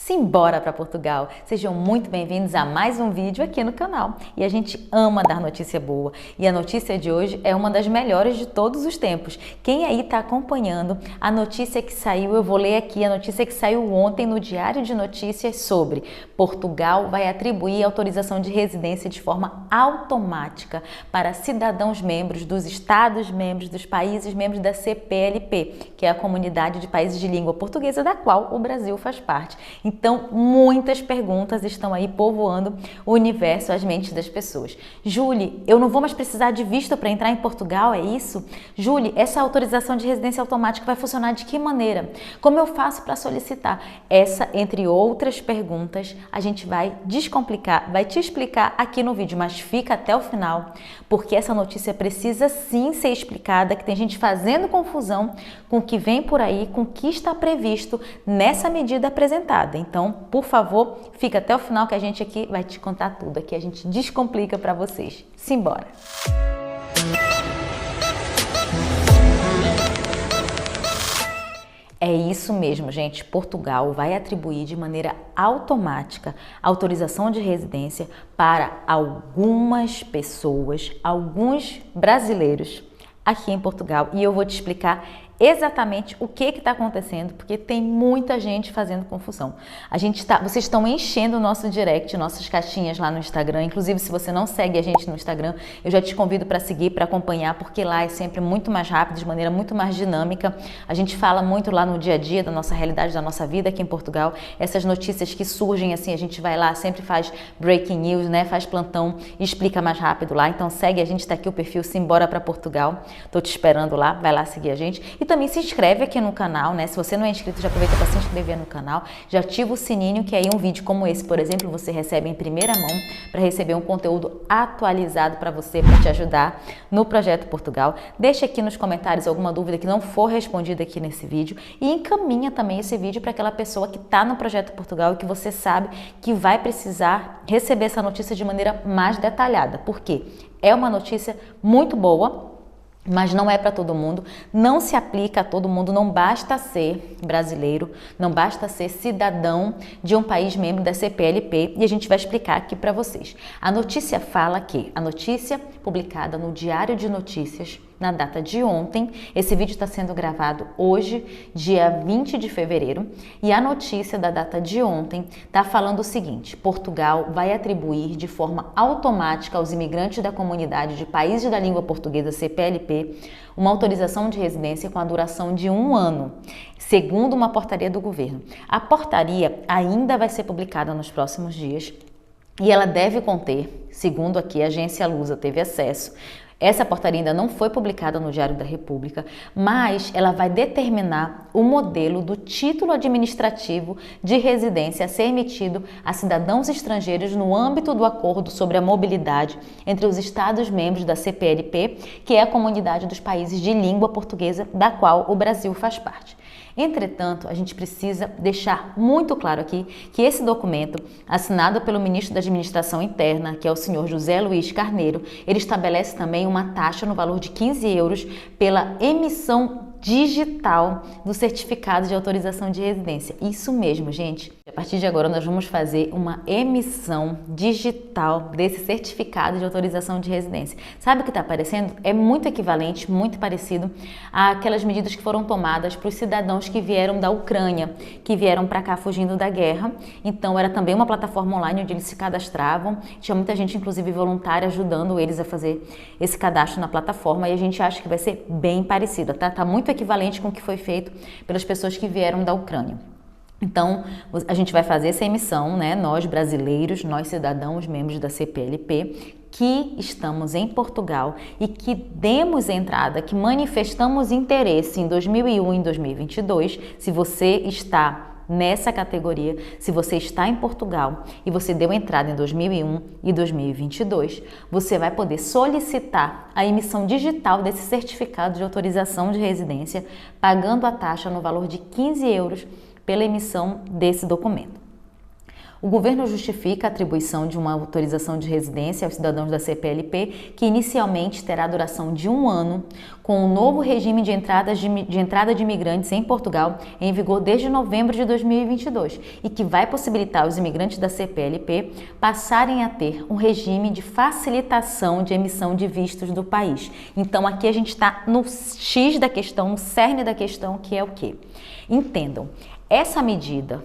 Simbora para Portugal! Sejam muito bem-vindos a mais um vídeo aqui no canal. E a gente ama dar notícia boa. E a notícia de hoje é uma das melhores de todos os tempos. Quem aí está acompanhando a notícia que saiu, eu vou ler aqui a notícia que saiu ontem no Diário de Notícias sobre Portugal vai atribuir autorização de residência de forma automática para cidadãos membros dos Estados membros dos países membros da CPLP, que é a Comunidade de Países de Língua Portuguesa, da qual o Brasil faz parte. Então, muitas perguntas estão aí povoando o universo, as mentes das pessoas. Julie, eu não vou mais precisar de visto para entrar em Portugal, é isso? Julie, essa autorização de residência automática vai funcionar de que maneira? Como eu faço para solicitar? Essa, entre outras perguntas, a gente vai descomplicar, vai te explicar aqui no vídeo, mas fica até o final, porque essa notícia precisa sim ser explicada, que tem gente fazendo confusão com o que vem por aí, com o que está previsto nessa medida apresentada. Então, por favor, fica até o final que a gente aqui vai te contar tudo. Aqui a gente descomplica para vocês. Simbora! É isso mesmo, gente. Portugal vai atribuir de maneira automática autorização de residência para algumas pessoas, alguns brasileiros aqui em Portugal. E eu vou te explicar exatamente o que está acontecendo, porque tem muita gente fazendo confusão. Vocês estão enchendo o nosso direct, nossas caixinhas lá no Instagram. Inclusive, se você não segue a gente no Instagram, eu já te convido para seguir, para acompanhar, porque lá é sempre muito mais rápido, de maneira muito mais dinâmica. A gente fala muito lá no dia a dia da nossa realidade, da nossa vida aqui em Portugal. Essas notícias que surgem assim, a gente vai lá, sempre faz breaking news, né? Faz plantão e explica mais rápido lá. Então segue a gente, tá aqui o perfil Simbora para Portugal. Tô te esperando lá, vai lá seguir a gente. E também se inscreve aqui no canal, né? Se você não é inscrito, já aproveita para se inscrever no canal. Já ativa o sininho, que aí um vídeo como esse, por exemplo, você recebe em primeira mão para receber um conteúdo atualizado para você, para te ajudar no Projeto Portugal. Deixa aqui nos comentários alguma dúvida que não for respondida aqui nesse vídeo e encaminha também esse vídeo para aquela pessoa que está no Projeto Portugal e que você sabe que vai precisar receber essa notícia de maneira mais detalhada. Por quê? É uma notícia muito boa, mas não é para todo mundo, não se aplica a todo mundo, não basta ser brasileiro, não basta ser cidadão de um país membro da CPLP, e a gente vai explicar aqui para vocês. A notícia fala que, a notícia publicada no Diário de Notícias, na data de ontem, esse vídeo está sendo gravado hoje, dia 20 de fevereiro, e a notícia da data de ontem está falando o seguinte: Portugal vai atribuir de forma automática aos imigrantes da comunidade de países da língua portuguesa CPLP uma autorização de residência com a duração de 1 ano, segundo uma portaria do governo. A portaria ainda vai ser publicada nos próximos dias e ela deve conter, segundo aqui a agência Lusa teve acesso, essa portaria ainda não foi publicada no Diário da República, mas ela vai determinar o modelo do título administrativo de residência a ser emitido a cidadãos estrangeiros no âmbito do acordo sobre a mobilidade entre os Estados-membros da CPLP, que é a Comunidade dos Países de Língua Portuguesa, da qual o Brasil faz parte. Entretanto, a gente precisa deixar muito claro aqui que esse documento, assinado pelo ministro da Administração Interna, que é o senhor José Luís Carneiro, ele estabelece também uma taxa no valor de 15 euros pela emissão digital do certificado de autorização de residência. Isso mesmo, gente. A partir de agora, nós vamos fazer uma emissão digital desse certificado de autorização de residência. Sabe o que está aparecendo? É muito equivalente, muito parecido àquelas medidas que foram tomadas para os cidadãos que vieram da Ucrânia, que vieram para cá fugindo da guerra. Então, era também uma plataforma online onde eles se cadastravam. Tinha muita gente, inclusive voluntária, ajudando eles a fazer esse cadastro na plataforma, e a gente acha que vai ser bem parecida, tá? Tá muito equivalente com o que foi feito pelas pessoas que vieram da Ucrânia. Então, a gente vai fazer essa emissão, né? Nós brasileiros, nós cidadãos, membros da CPLP, que estamos em Portugal e que demos entrada, que manifestamos interesse em 2001 e em 2022, se você está nessa categoria, se você está em Portugal e você deu entrada em 2001 e 2022, você vai poder solicitar a emissão digital desse certificado de autorização de residência, pagando a taxa no valor de 15 euros pela emissão desse documento. O governo justifica a atribuição de uma autorização de residência aos cidadãos da CPLP, que inicialmente terá duração de 1 ano, com o novo regime de entrada de imigrantes em Portugal em vigor desde novembro de 2022 e que vai possibilitar os imigrantes da CPLP passarem a ter um regime de facilitação de emissão de vistos do país. Então aqui a gente está no X da questão, no cerne da questão, que é o quê? Entendam, essa medida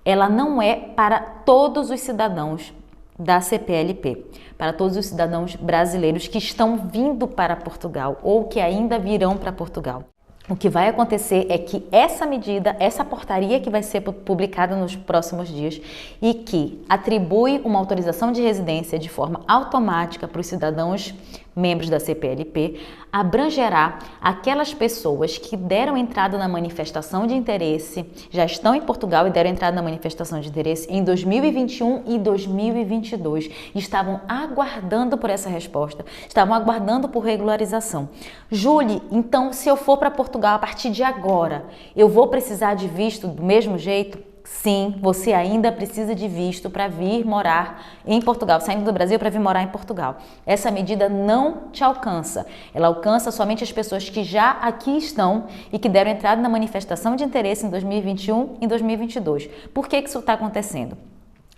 ela não é para todos os cidadãos da CPLP, para todos os cidadãos brasileiros que estão vindo para Portugal ou que ainda virão para Portugal. O que vai acontecer é que essa medida, essa portaria que vai ser publicada nos próximos dias e que atribui uma autorização de residência de forma automática para os cidadãos membros da CPLP, abrangerá aquelas pessoas que deram entrada na manifestação de interesse, já estão em Portugal e deram entrada na manifestação de interesse em 2021 e 2022. Estavam aguardando por essa resposta, estavam aguardando por regularização. Julie, então se eu for para Portugal a partir de agora, eu vou precisar de visto do mesmo jeito? Sim, você ainda precisa de visto para vir morar em Portugal, saindo do Brasil para vir morar em Portugal. Essa medida não te alcança, ela alcança somente as pessoas que já aqui estão e que deram entrada na manifestação de interesse em 2021 e 2022. Por que isso está acontecendo?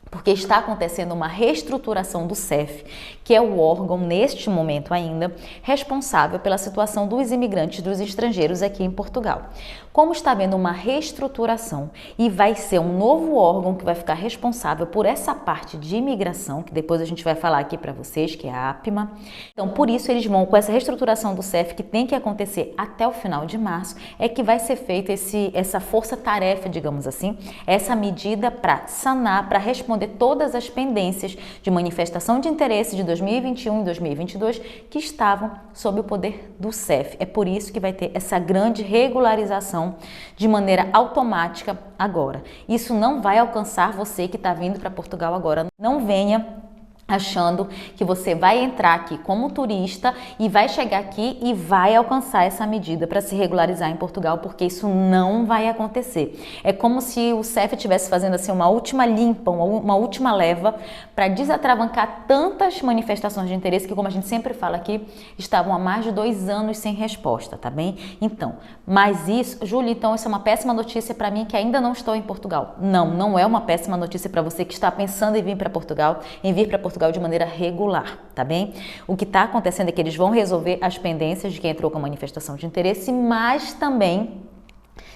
Porque está acontecendo uma reestruturação do CEF, que é o órgão, neste momento ainda, responsável pela situação dos imigrantes, dos estrangeiros aqui em Portugal. Como está havendo uma reestruturação e vai ser um novo órgão que vai ficar responsável por essa parte de imigração, que depois a gente vai falar aqui para vocês, que é a APMA. Então, por isso, eles vão, com essa reestruturação do CEF, que tem que acontecer até o final de março, é que vai ser feita essa força-tarefa, digamos assim, essa medida para sanar, para responder todas as pendências de manifestação de interesse de 2021 e 2022 que estavam sob o poder do CEF. É por isso que vai ter essa grande regularização de maneira automática agora. Isso não vai alcançar você que está vindo para Portugal agora. Não venha achando que você vai entrar aqui como turista e vai chegar aqui e vai alcançar essa medida para se regularizar em Portugal, porque isso não vai acontecer. É como se o CEF estivesse fazendo assim uma última limpa, uma última leva para desatravancar tantas manifestações de interesse que, como a gente sempre fala aqui, estavam há mais de 2 anos sem resposta, tá bem? Então, mas isso, Júlia, então isso é uma péssima notícia para mim que ainda não estou em Portugal. Não, não é uma péssima notícia para você que está pensando em vir para Portugal, de maneira regular, tá bem? O que está acontecendo é que eles vão resolver as pendências de quem entrou com a manifestação de interesse, mas também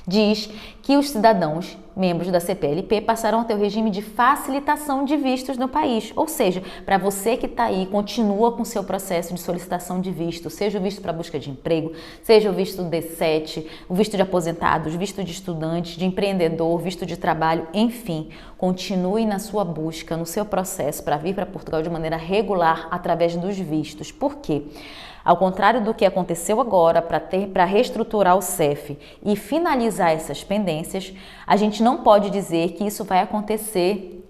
diz que os cidadãos membros da CPLP passarão a ter o regime de facilitação de vistos no país. Ou seja, para você que está aí, continua com o seu processo de solicitação de visto, seja o visto para busca de emprego, seja o visto D7, o visto de aposentados, visto de estudante, de empreendedor, visto de trabalho, enfim, continue na sua busca, no seu processo para vir para Portugal de maneira regular através dos vistos. Por quê? Ao contrário do que aconteceu agora para reestruturar o CEF e finalizar essas pendências, a gente não pode dizer que isso vai acontecer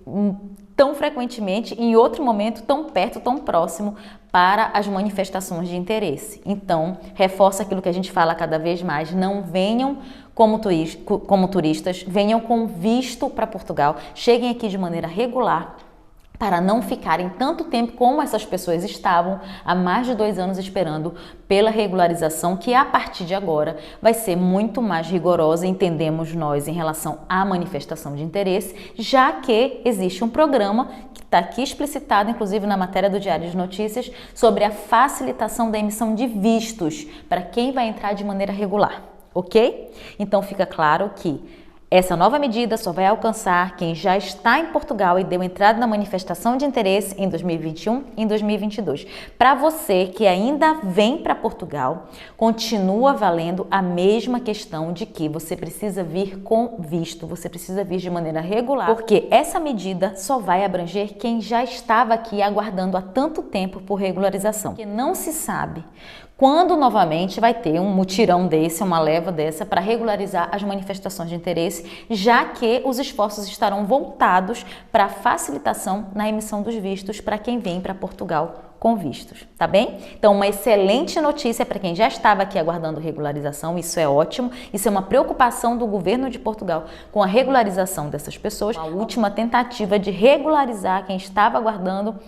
tão frequentemente em outro momento tão perto, tão próximo para as manifestações de interesse. Então, reforça aquilo que a gente fala cada vez mais, não venham como turistas, venham com visto para Portugal, cheguem aqui de maneira regular, para não ficarem tanto tempo como essas pessoas estavam há mais de 2 anos esperando pela regularização, que a partir de agora vai ser muito mais rigorosa, entendemos nós, em relação à manifestação de interesse, já que existe um programa que está aqui explicitado, inclusive na matéria do Diário de Notícias, sobre a facilitação da emissão de vistos para quem vai entrar de maneira regular, ok? Então fica claro que essa nova medida só vai alcançar quem já está em Portugal e deu entrada na manifestação de interesse em 2021 e em 2022. Para você que ainda vem para Portugal, continua valendo a mesma questão de que você precisa vir com visto, você precisa vir de maneira regular, porque essa medida só vai abranger quem já estava aqui aguardando há tanto tempo por regularização. Porque não se sabe quando novamente vai ter um mutirão desse, uma leva dessa para regularizar as manifestações de interesse interesse, já que os esforços estarão voltados para a facilitação na emissão dos vistos para quem vem para Portugal com vistos, tá bem? Então, uma excelente notícia para quem já estava aqui aguardando regularização, isso é ótimo, isso é uma preocupação do governo de Portugal com a regularização dessas pessoas, a última tentativa de regularizar quem estava aguardando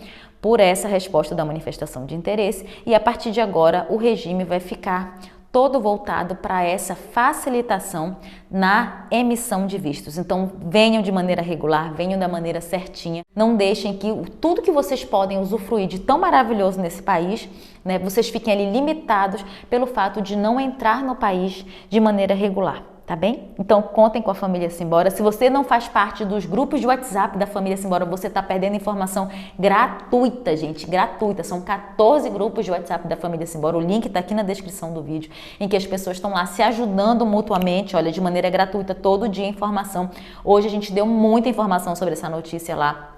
por essa resposta da manifestação de interesse, e a partir de agora o regime vai ficar todo voltado para essa facilitação na emissão de vistos. Então, venham de maneira regular, venham da maneira certinha. Não deixem que tudo que vocês podem usufruir de tão maravilhoso nesse país, né, vocês fiquem ali limitados pelo fato de não entrar no país de maneira regular. Tá bem? Então, contem com a Família Simbora. Se você não faz parte dos grupos de WhatsApp da Família Simbora, você está perdendo informação gratuita, gente, gratuita. São 14 grupos de WhatsApp da Família Simbora. O link está aqui na descrição do vídeo, em que as pessoas estão lá se ajudando mutuamente, olha, de maneira gratuita, todo dia informação. Hoje a gente deu muita informação sobre essa notícia lá.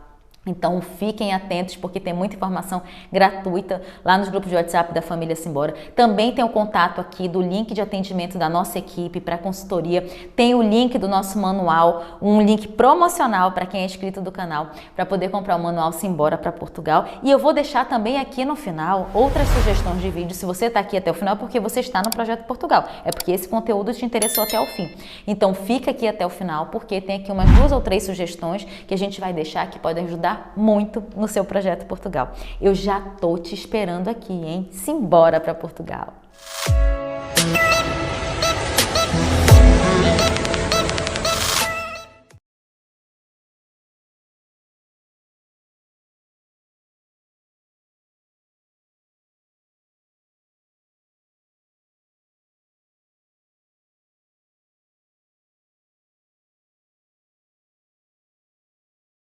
Então, fiquem atentos, porque tem muita informação gratuita lá nos grupos de WhatsApp da Família Simbora. Também tem o contato aqui do link de atendimento da nossa equipe para consultoria. Tem o link do nosso manual, um link promocional para quem é inscrito do canal, para poder comprar o manual Simbora para Portugal. E eu vou deixar também aqui no final outras sugestões de vídeo. Se você está aqui até o final, é porque você está no Projeto Portugal. É porque esse conteúdo te interessou até o fim. Então, fica aqui até o final, porque tem aqui umas 2 ou 3 sugestões que a gente vai deixar que podem ajudar muito no seu Projeto Portugal. Eu já tô te esperando aqui, hein? Simbora para Portugal!